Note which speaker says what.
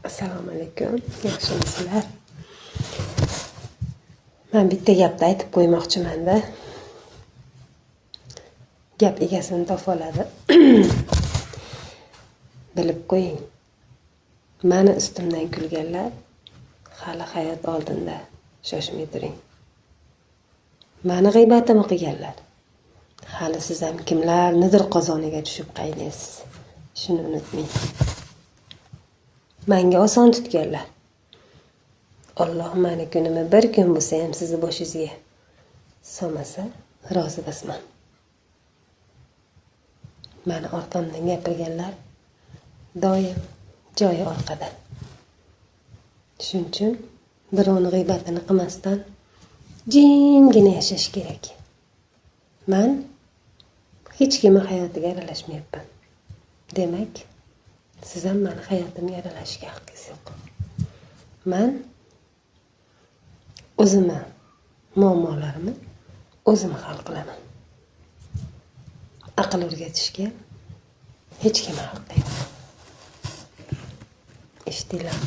Speaker 1: Assalomu alaykum. Yaxshimisizlar? Men bitta gapni aytib qo'ymoqchiman-da. Gap egasini topa oladi. Bilib qo'ying. Meni ustimdan kulganlar hali hayot oldinda. Shoshmay turing. Meni g'iybatim qilganlar hali siz ham kimlarnidir qozoniga tushib qaynaysiz. Shuni unutmang. Menga oson tutganlar. Alloh meni kunimni bir kun bo'lsa ham sizni boshingizga solmasa rozi emasman. Meni orqamdan gapirganlar doim joyi orqada. Shuning uchun birovning g'iybatini qilmasdan jimgina yashash kerak. Men hech kimning hayotiga aralashmayapman. Demak, siz ham meni hayotimga aralashishga haqqingiz yo'q. Men o'zimni muammolarimni o'zim hal qilaman. Aql o'rgatishga hech kim haqqi yo'q. Eshitdinglar?